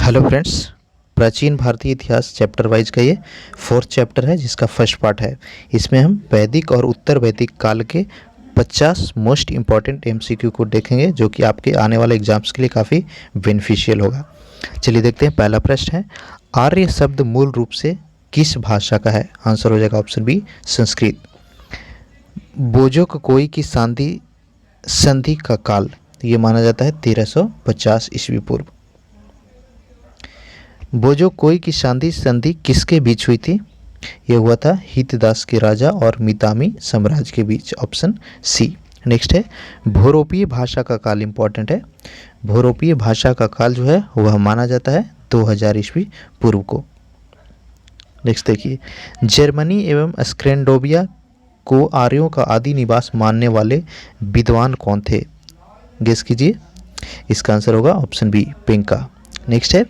Hello friends, प्राचीन भारतीय इतिहास चैप्टर वाइज का ये फोर्थ चैप्टर है जिसका फर्स्ट पार्ट है। इसमें हम वैदिक और उत्तर वैदिक काल के 50 मोस्ट इम्पॉर्टेंट एमसीक्यू को देखेंगे जो कि आपके आने वाले एग्जाम्स के लिए काफ़ी बेनिफिशियल होगा। चलिए देखते हैं। पहला प्रश्न है, आर्य शब्द मूल रूप से किस भाषा का है? आंसर हो जाएगा ऑप्शन बी, संस्कृत। बोजोक कोई की संधि का काल ये माना जाता है 1350 ईस्वी पूर्व। बोजो कोई की संधि किसके बीच हुई थी? यह हुआ था हितदास के राजा और मितामी साम्राज्य के बीच। Option C. नेक्स्ट है, भोरोपीय भाषा का काल इंपॉर्टेंट है। भोरोपीय भाषा का काल जो है वह माना जाता है 2000 ईस्वी पूर्व को। नेक्स्ट देखिए, जर्मनी एवं स्कैंडिनेविया को आर्यों का आदि निवास मानने वाले विद्वान कौन थे? गेस कीजिए। इसका आंसर होगा ऑप्शन बी, पेंका। नेक्स्ट है,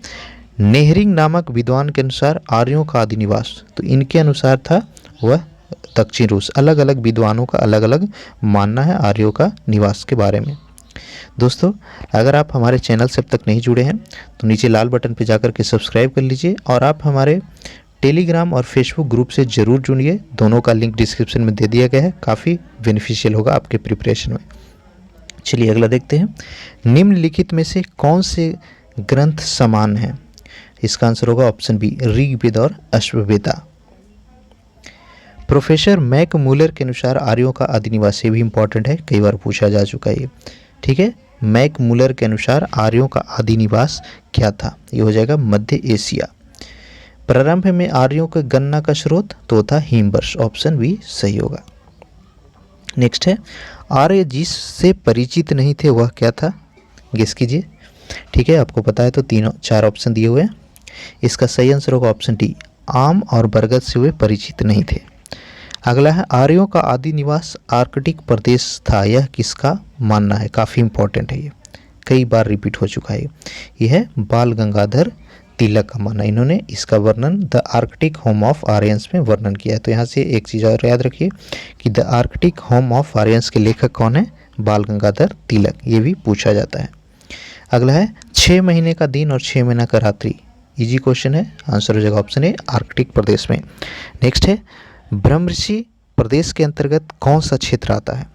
नेहरिंग नामक विद्वान के अनुसार आर्यों का आदि निवास, तो इनके अनुसार था वह दक्षिण रूस। अलग अलग विद्वानों का अलग अलग मानना है आर्यों का निवास के बारे में। दोस्तों, अगर आप हमारे चैनल से अब तक नहीं जुड़े हैं तो नीचे लाल बटन पर जाकर के सब्सक्राइब कर लीजिए और आप हमारे टेलीग्राम और फेसबुक ग्रुप से ज़रूर जुड़िए। दोनों का लिंक डिस्क्रिप्शन में दे दिया गया है, काफ़ी बेनिफिशियल होगा आपके प्रिपरेशन में। चलिए अगला देखते हैं, निम्नलिखित में से कौन से ग्रंथ समान हैं? इसका आंसर होगा ऑप्शन बी, ऋग्वेद और अश्ववेदा। प्रोफेसर मैक मूलर के अनुसार आर्यों का आदि निवास, ये भी इंपॉर्टेंट है, कई बार पूछा जा चुका है ये। ठीक है, मैक मूलर के अनुसार आर्यों का आदि निवास क्या था? ये हो जाएगा मध्य एशिया। प्रारंभ में आर्यों के गणना का स्रोत तो था हिमवर्ष। ऑप्शन बी सही होगा। नेक्स्ट है, आर्य जिससे परिचित नहीं थे वह क्या था? गेस कीजिए। ठीक है, आपको पता है तो चार ऑप्शन दिए हुए हैं। इसका सही आंसर होगा ऑप्शन डी, आम और बरगद से वे परिचित नहीं थे। अगला है, आर्यों का आदि निवास आर्कटिक प्रदेश था, यह किसका मानना है? काफ़ी इंपॉर्टेंट है, ये कई बार रिपीट हो चुका है। यह है बाल गंगाधर तिलक का मानना। इन्होंने इसका वर्णन the Arctic home of Aryans में वर्णन किया है। तो यहाँ से एक चीज़ और याद रखिए कि the Arctic home of Aryans के लेखक कौन है? बाल गंगाधर तिलक। ये भी पूछा जाता है। अगला है, 6 महीने का दिन और 6 महीना का रात्रि, इजी क्वेश्चन है। आंसर हो जाएगा ऑप्शन ए, आर्कटिक प्रदेश में। नेक्स्ट है, ब्रह्मर्षि प्रदेश के अंतर्गत कौन सा क्षेत्र आता है?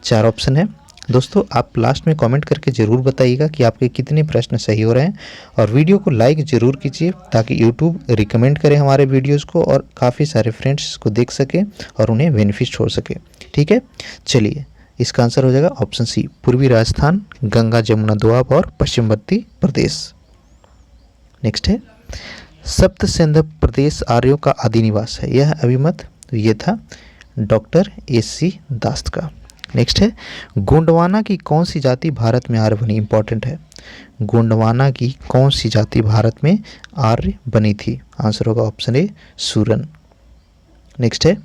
4 ऑप्शन है। दोस्तों, आप लास्ट में कमेंट करके ज़रूर बताइएगा कि आपके कितने प्रश्न सही हो रहे हैं और वीडियो को लाइक ज़रूर कीजिए ताकि यूट्यूब रिकमेंड करे हमारे वीडियोस को और काफ़ी सारे फ्रेंड्स को देख सके और उन्हें बेनिफिट हो सके। ठीक है, चलिए इसका आंसर हो जाएगा ऑप्शन सी, पूर्वी राजस्थान, गंगा जमुना दोआब और पश्चिमवर्ती प्रदेश। नेक्स्ट है, सप्त सिंधु प्रदेश आर्यों का आदि निवास है, यह अभिमत, तो ये था डॉक्टर एसी दास का। नेक्स्ट है, गोंडवाना की कौन सी जाति भारत में आर्य बनी? इंपॉर्टेंट है, गोंडवाना की कौन सी जाति भारत में आर्य बनी थी? आंसर होगा ऑप्शन ए, सूरन। नेक्स्ट है,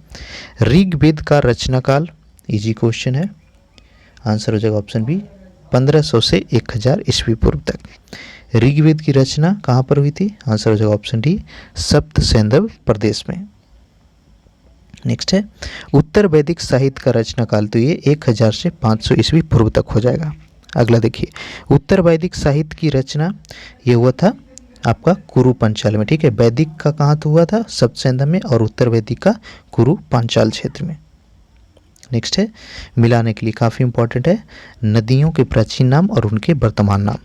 ऋग्वेद का रचना काल, इजी क्वेश्चन है। आंसर हो जाएगा ऑप्शन बी, 1500 से 1000 ईस्वी पूर्व तक। ऋग्वेद की रचना कहाँ पर हुई थी? आंसर हो जाएगा ऑप्शन डी, सप्त सिंधु प्रदेश में। नेक्स्ट है, उत्तर वैदिक साहित्य का रचना काल, तो ये 1000 से 500 ईस्वी पूर्व तक हो जाएगा। अगला देखिए, उत्तर वैदिक साहित्य की रचना ये हुआ था आपका कुरु पांचाल में। ठीक है, वैदिक का कहाँ तो हुआ था? सप्त सिंधु में, और उत्तर वैदिक का कुरु पांचाल क्षेत्र में। नेक्स्ट है, मिलाने के लिए काफ़ी इंपॉर्टेंट है, नदियों के प्राचीन नाम और उनके वर्तमान नाम।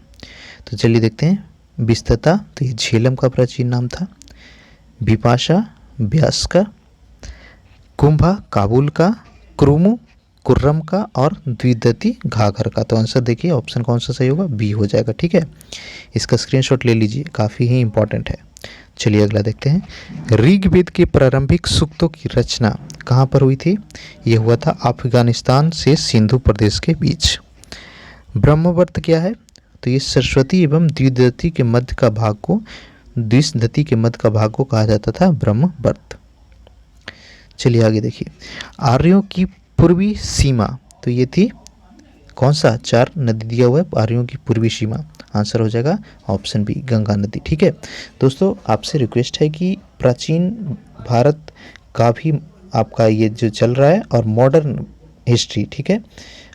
तो चलिए देखते हैं, विस्तता, तो ये झेलम का प्राचीन नाम था, विपाशा ब्यास का, कुंभा काबुल का, क्रुमु कुर्रम का और द्विदती घाघर का। तो आंसर देखिए ऑप्शन कौन सा सही होगा? बी हो जाएगा। ठीक है, इसका स्क्रीनशॉट ले लीजिए, काफ़ी ही इंपॉर्टेंट है। चलिए अगला देखते हैं, ऋग्वेद के प्रारंभिक सूक्तों की रचना कहाँ पर हुई थी? यह हुआ था अफगानिस्तान से सिंधु प्रदेश के बीच। ब्रह्मवर्त क्या है? तो ये सरस्वती एवं द्विदती के मध्य का भाग को कहा जाता था ब्रह्मवर्त। चलिए आगे देखिए, आर्यों की पूर्वी सीमा, तो ये थी कौन सा? 4 नदी दिया हुआ है आर्यों की पूर्वी सीमा। आंसर हो जाएगा ऑप्शन बी, गंगा नदी। ठीक है दोस्तों, आपसे रिक्वेस्ट है कि प्राचीन भारत का भी आपका ये जो चल रहा है और मॉडर्न हिस्ट्री, ठीक है,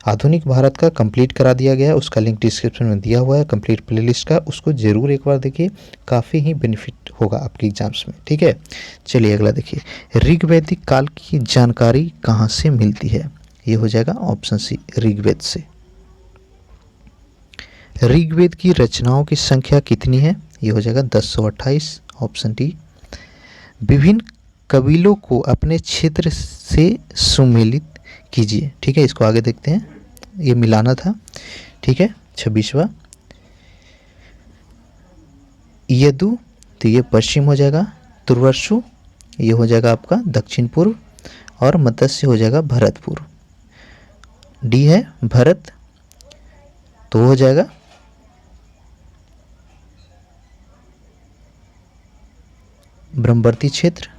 आधुनिक भारत का कंप्लीट करा दिया गया है, उसका लिंक डिस्क्रिप्शन में दिया हुआ है कंप्लीट प्लेलिस्ट का, उसको ज़रूर एक बार देखिए, काफ़ी ही बेनिफिट होगा आपके एग्जाम्स में। ठीक है, चलिए अगला देखिए, ऋग्वैदिक काल की जानकारी कहाँ से मिलती है? ये हो जाएगा ऑप्शन सी, ऋग्वेद से। ऋग्वेद की रचनाओं की संख्या कितनी है? ये हो जाएगा 1028, ऑप्शन डी। विभिन्न कबीलों को अपने क्षेत्र से सुमेलित कीजिए। ठीक है, इसको आगे देखते हैं, ये मिलाना था। ठीक है, 26वां यदु, तो ये पश्चिम हो जाएगा, तुर्वसु ये हो जाएगा आपका दक्षिण पूर्व, और मत्स्य हो जाएगा भरतपुर। डी है भरत, तो हो जाएगा ब्रह्मवर्ती क्षेत्र।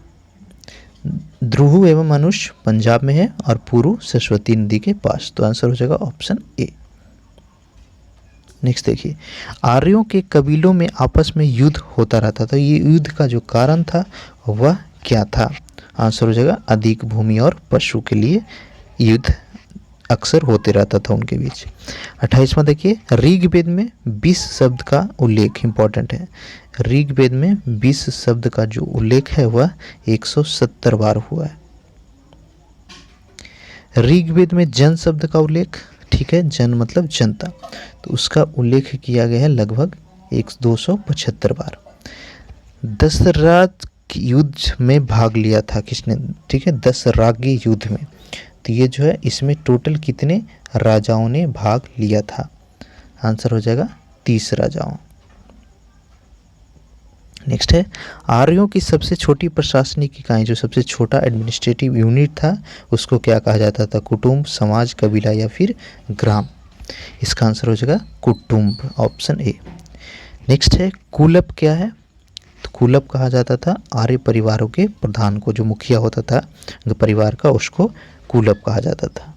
ध्रुव एवं मनुष्य पंजाब में है, और पूर्व सरस्वती नदी के पास, तो आंसर हो जाएगा ऑप्शन ए। नेक्स्ट देखिए, आर्यों के कबीलों में आपस में युद्ध होता रहता था, ये युद्ध का जो कारण था वह क्या था? आंसर हो जाएगा अधिक भूमि और पशु के लिए युद्ध अक्सर होते रहता था उनके बीच। 28वां देखिए, ऋग्वेद में 20 शब्द का उल्लेख, इंपॉर्टेंट है, ऋग्वेद में 20 शब्द का जो उल्लेख है वह 170 बार हुआ है। ऋग्वेद में जन शब्द का उल्लेख, ठीक है, जन मतलब जनता, तो उसका उल्लेख किया गया है लगभग 275 बार। दशरथ युद्ध में भाग लिया था किसने? ठीक है, दशरागी युद्ध में, तो ये जो है इसमें टोटल कितने राजाओं ने भाग लिया था? आंसर हो जाएगा 30 राजाओं। नेक्स्ट है, आर्यों की सबसे छोटी प्रशासनिक इकाई, जो सबसे छोटा एडमिनिस्ट्रेटिव यूनिट था, उसको क्या कहा जाता था? कुटुंब, समाज, कबीला या फिर ग्राम? इसका आंसर हो जाएगा कुटुंब, ऑप्शन ए। नेक्स्ट है, कुलप क्या है? तो कुलप कहा जाता था आर्य परिवारों के प्रधान को, जो मुखिया होता था परिवार का, उसको कुलप कहा जाता था।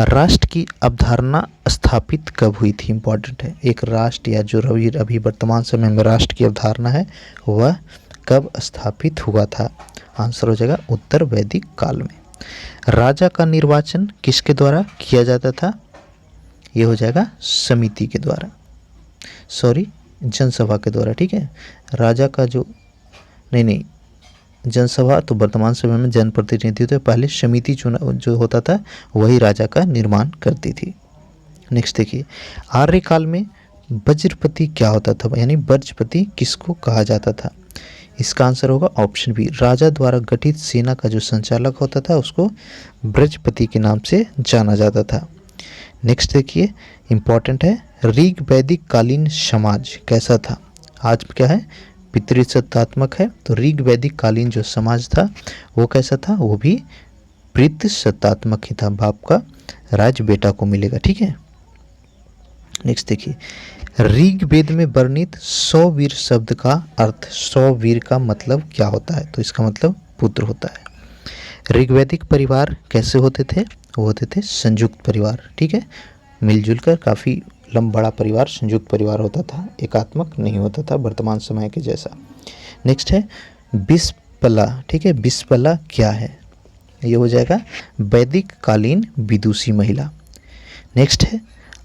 राष्ट्र की अवधारणा स्थापित कब हुई थी? इंपॉर्टेंट है, एक राष्ट्र या जो अभी वर्तमान समय में राष्ट्र की अवधारणा है वह कब स्थापित हुआ था? आंसर हो जाएगा उत्तर वैदिक काल में। राजा का निर्वाचन किसके द्वारा किया जाता था? ये हो जाएगा समिति के द्वारा, सॉरी जनसभा के द्वारा। ठीक है, राजा का जो नहीं जनसभा तो वर्तमान समय में जनप्रतिनिधित्व, पहले समिति चुनाव जो होता था वही राजा का निर्माण करती थी। नेक्स्ट देखिए, आर्यकाल में वज्रपति क्या होता था, यानी वज्रपति किसको कहा जाता था? इसका आंसर होगा ऑप्शन बी, राजा द्वारा गठित सेना का जो संचालक होता था उसको वज्रपति के नाम से जाना जाता था। नेक्स्ट देखिए, इंपॉर्टेंट है, ऋग्वैदिक कालीन समाज कैसा था? आज क्या है, पितृसत्तात्मक है, तो ऋग्वैदिक कालीन जो समाज था वो कैसा था? वो भी पितृसत्तात्मक ही था, बाप का राज बेटा को मिलेगा। ठीक है, नेक्स्ट देखिए, ऋग्वेद में वर्णित 100 वीर शब्द का अर्थ, 100 वीर का मतलब क्या होता है? तो इसका मतलब पुत्र होता है। ऋग्वैदिक परिवार कैसे होते थे? वो होते थे संयुक्त परिवार। ठीक है, मिलजुल कर काफ़ी बड़ा परिवार संयुक्त परिवार होता था, एकात्मक नहीं होता था वर्तमान समय के जैसा। नेक्स्ट है बिस्पला। ठीक है, बिस्पला क्या है? ये हो जाएगा वैदिक कालीन विदुषी महिला। नेक्स्ट है,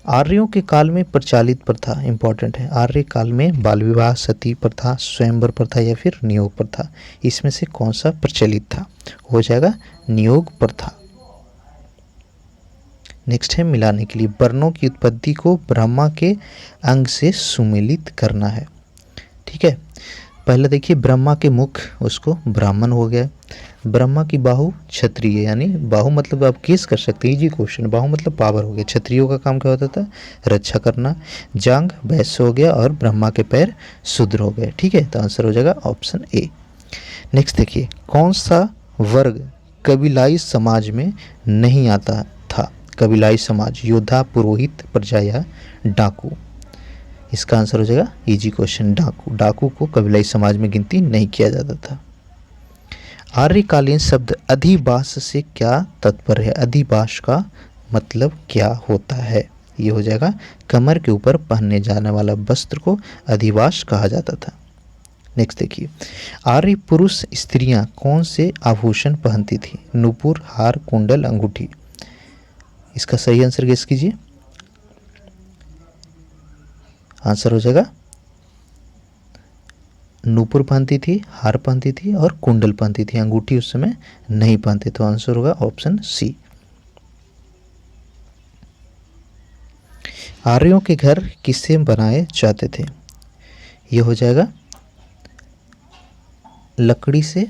आर्यों के काल में प्रचलित प्रथा, इंपॉर्टेंट है, आर्य काल में बाल विवाह, सती प्रथा, स्वयंवर प्रथा या फिर नियोग प्रथा, इसमें से कौन सा प्रचलित था? हो जाएगा नियोग प्रथा। नेक्स्ट है, मिलाने के लिए, वर्णों की उत्पत्ति को ब्रह्मा के अंग से सुमेलित करना है। ठीक है, पहले देखिए, ब्रह्मा के मुख उसको ब्राह्मण हो गया, ब्रह्मा की बाहु क्षत्रिय, यानी बाहु मतलब आप गेस कर सकते हैं, इजी क्वेश्चन, बाहु मतलब पावर हो गया, क्षत्रियों का काम क्या होता था? रक्षा करना। जांग वैश्य हो गया, और ब्रह्मा के पैर शूद्र हो गए। ठीक है, तो आंसर हो जाएगा ऑप्शन ए। नेक्स्ट देखिए, कौन सा वर्ग कबीलाई समाज में नहीं आता था? कबीलाई समाज, योद्धा, पुरोहित, प्रजा या डाकू? इसका आंसर हो जाएगा इजी क्वेश्चन, डाकू। डाकू को कबीलाई समाज में गिनती नहीं किया जाता था। आर्यकालीन शब्द अधिवास से क्या तात्पर्य है? अधिवास का मतलब क्या होता है? ये हो जाएगा कमर के ऊपर पहनने जाने वाला वस्त्र को अधिवास कहा जाता था। नेक्स्ट देखिए, आर्य पुरुष स्त्रियां कौन से आभूषण पहनती थी? नूपुर, हार, कुंडल, अंगूठी? इसका सही आंसर गेस कीजिए। आंसर हो जाएगा नूपुर पहनती थी, हार पहनती थी और कुंडल पहनती थी, अंगूठी उस समय नहीं पहनते। तो आंसर होगा ऑप्शन सी। आर्यों के घर किससे बनाए जाते थे? ये हो जाएगा लकड़ी से,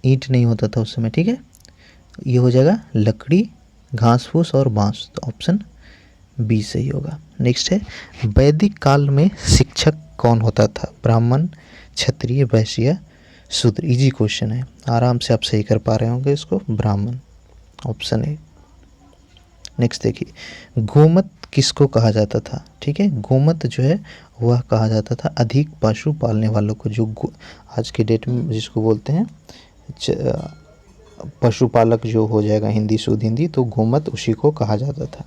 ईंट नहीं होता था उस समय, ठीक है। ये हो जाएगा लकड़ी, घास फूस और बांस। तो ऑप्शन बी सही होगा। नेक्स्ट है, वैदिक काल में शिक्षक कौन होता था? ब्राह्मण, क्षत्रिय, वैश्य, शूद्र। इजी क्वेश्चन है, आराम से आप सही कर पा रहे होंगे इसको। ब्राह्मण, ऑप्शन ए। नेक्स्ट देखिए, गोमत किसको कहा जाता था? ठीक है, गोमत जो है वह कहा जाता था अधिक पशु पालने वालों को, जो आज के डेट में जिसको बोलते हैं पशुपालक जो हो जाएगा हिंदी, शुद्ध हिंदी, तो गोमत उसी को कहा जाता था।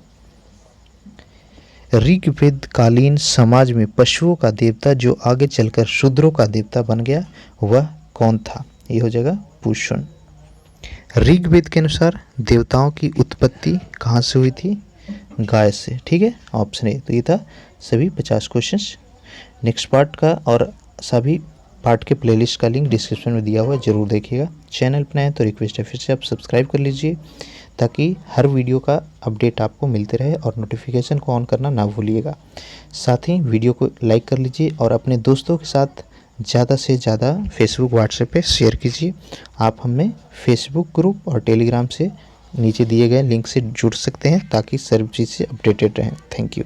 ऋग्वेद कालीन समाज में पशुओं का देवता जो आगे चलकर शूद्रों का देवता बन गया, वह कौन था? ये हो जाएगा पुरुषों। ऋग्वेद के अनुसार देवताओं की उत्पत्ति कहाँ से हुई थी? गाय से, ठीक है, ऑप्शन ए। तो ये था सभी 50 क्वेश्चंस। नेक्स्ट पार्ट का और सभी पार्ट के प्लेलिस्ट का लिंक डिस्क्रिप्शन में दिया हुआ है, जरूर देखिएगा। चैनल पर नए तो रिक्वेस्ट है फिर से आप सब्सक्राइब कर लीजिए, ताकि हर वीडियो का अपडेट आपको मिलते रहे, और नोटिफिकेशन को ऑन करना ना भूलिएगा। साथ ही वीडियो को लाइक कर लीजिए और अपने दोस्तों के साथ ज़्यादा से ज़्यादा फेसबुक, व्हाट्सएप पे शेयर कीजिए। आप हमें फेसबुक ग्रुप और टेलीग्राम से नीचे दिए गए लिंक से जुड़ सकते हैं, ताकि सर्व चीज़ से अपडेटेड रहें। Thank you.